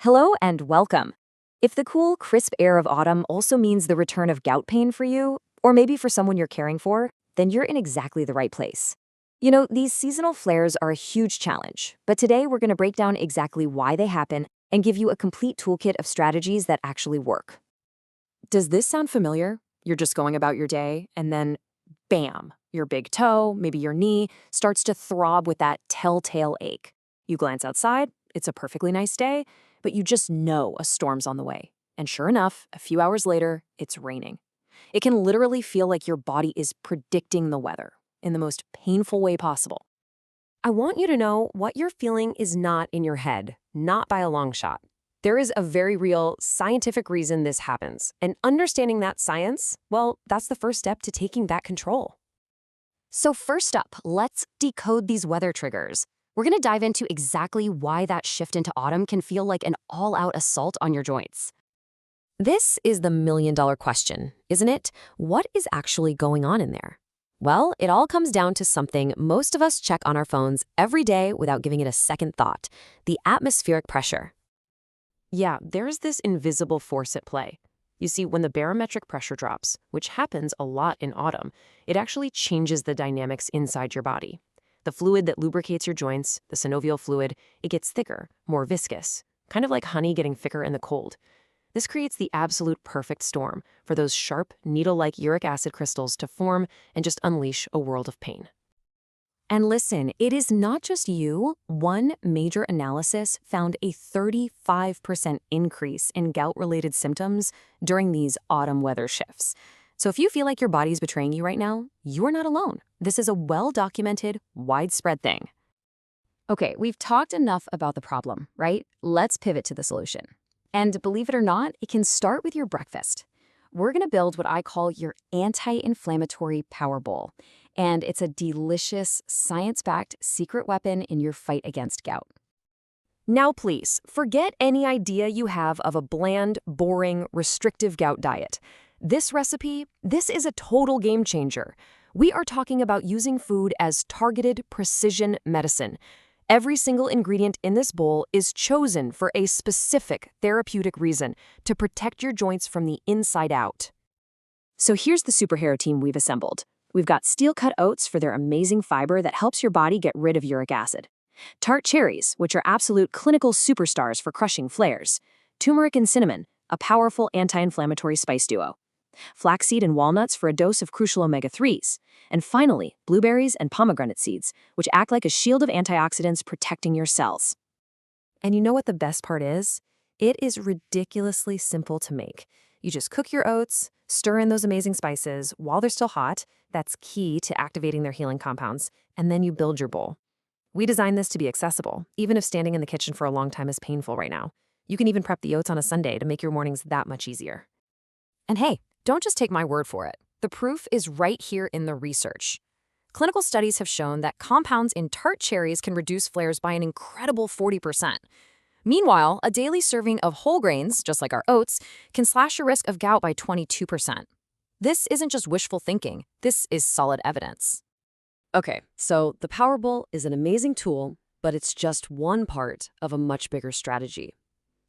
Hello and welcome. If the cool, crisp air of autumn also means the return of gout pain for you, or maybe for someone you're caring for, then you're in exactly the right place. These seasonal flares are a huge challenge, but today we're going to break down exactly why they happen and give you a complete toolkit of strategies that actually work. Does this sound familiar? You're just going about your day, and then bam, your big toe, maybe your knee, starts to throb with that telltale ache. You glance outside, it's a perfectly nice day, but you just know a storm's on the way. And sure enough, a few hours later, it's raining. It can literally feel like your body is predicting the weather in the most painful way possible. I want you to know what you're feeling is not in your head, not by a long shot. There is a very real scientific reason this happens, and understanding that science, well, that's the first step to taking back control. So first up, let's decode these weather triggers. We're going to dive into exactly why that shift into autumn can feel like an all-out assault on your joints. This is the million-dollar question, isn't it? What is actually going on in there? Well, it all comes down to something most of us check on our phones every day without giving it a second thought: the atmospheric pressure. Yeah, there's this invisible force at play. You see, when the barometric pressure drops, which happens a lot in autumn, it actually changes the dynamics inside your body. The fluid that lubricates your joints, the synovial fluid, it gets thicker, more viscous, kind of like honey getting thicker in the cold. This creates the absolute perfect storm for those sharp, needle-like uric acid crystals to form and just unleash a world of pain. And listen, it is not just you. One major analysis found a 35% increase in gout-related symptoms during these autumn weather shifts. So if you feel like your body's betraying you right now, you're not alone. This is a well-documented, widespread thing. Okay, we've talked enough about the problem, right? Let's pivot to the solution. And believe it or not, it can start with your breakfast. We're going to build what I call your anti-inflammatory power bowl. And it's a delicious, science-backed secret weapon in your fight against gout. Now please, forget any idea you have of a bland, boring, restrictive gout diet. This recipe, this is a total game changer. We are talking about using food as targeted precision medicine. Every single ingredient in this bowl is chosen for a specific therapeutic reason, to protect your joints from the inside out. So here's the superhero team we've assembled. We've got steel-cut oats for their amazing fiber that helps your body get rid of uric acid. Tart cherries, which are absolute clinical superstars for crushing flares. Turmeric and cinnamon, a powerful anti-inflammatory spice duo. Flaxseed and walnuts for a dose of crucial omega-3s. And finally, blueberries and pomegranate seeds, which act like a shield of antioxidants protecting your cells. And you know what the best part is? It is ridiculously simple to make. You just cook your oats, stir in those amazing spices while they're still hot. That's key to activating their healing compounds. And then you build your bowl. We designed this to be accessible, even if standing in the kitchen for a long time is painful right now. You can even prep the oats on a Sunday to make your mornings that much easier. And hey, don't just take my word for it. The proof is right here in the research. Clinical studies have shown that compounds in tart cherries can reduce flares by an incredible 40%. Meanwhile, a daily serving of whole grains, just like our oats, can slash your risk of gout by 22%. This isn't just wishful thinking. This is solid evidence. Okay, so the Power Bowl is an amazing tool, but it's just one part of a much bigger strategy.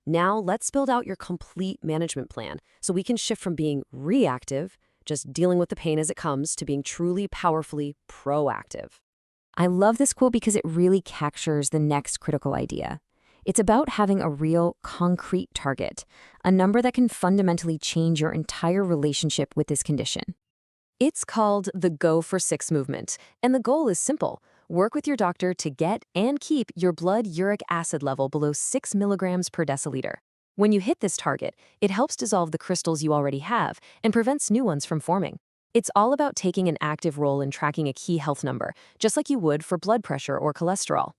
Now let's build out your complete management plan so we can shift from being reactive, just dealing with the pain as it comes, to being truly, powerfully proactive. I love this quote because it really captures the next critical idea. It's about having a real, concrete target, a number that can fundamentally change your entire relationship with this condition. It's called the Go for 6 movement, and the goal is simple. Work with your doctor to get and keep your blood uric acid level below 6 milligrams per deciliter. When you hit this target, it helps dissolve the crystals you already have and prevents new ones from forming. It's all about taking an active role in tracking a key health number, just like you would for blood pressure or cholesterol.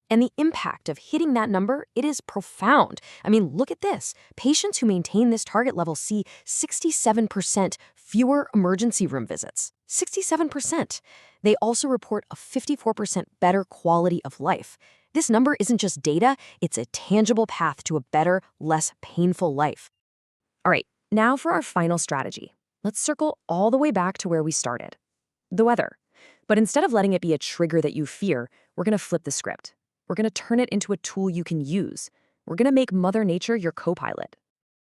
And the impact of hitting that number, it is profound. I mean, look at this. Patients who maintain this target level see 67% fewer emergency room visits. 67%. They also report a 54% better quality of life. This number isn't just data, it's a tangible path to a better, less painful life. All right, now for our final strategy. Let's circle all the way back to where we started. The weather. But instead of letting it be a trigger that you fear, we're going to flip the script. We're going to turn it into a tool you can use. We're going to make Mother Nature your co-pilot.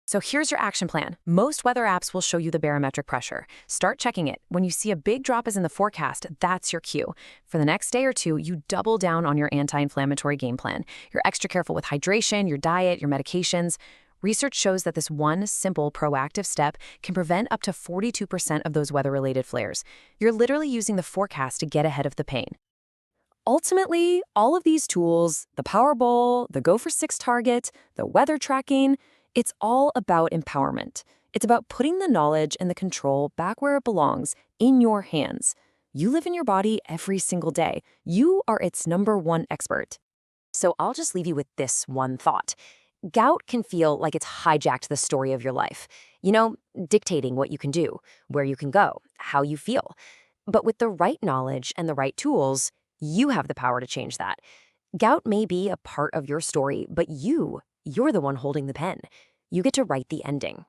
So here's your action plan. Most weather apps will show you the barometric pressure. Start checking it. When you see a big drop is in the forecast, that's your cue. For the next day or two, you double down on your anti-inflammatory game plan. You're extra careful with hydration, your diet, your medications. Research shows that this one simple, proactive step can prevent up to 42% of those weather-related flares. You're literally using the forecast to get ahead of the pain. Ultimately, all of these tools, the Power Bowl, the Go for 6 target, the weather tracking, it's all about empowerment. It's about putting the knowledge and the control back where it belongs, in your hands. You live in your body every single day. You are its #1 expert. So I'll just leave you with this one thought. Gout can feel like it's hijacked the story of your life, dictating what you can do, where you can go, how you feel. But with the right knowledge and the right tools, you have the power to change that. Gout may be a part of your story, but you're the one holding the pen. You get to write the ending.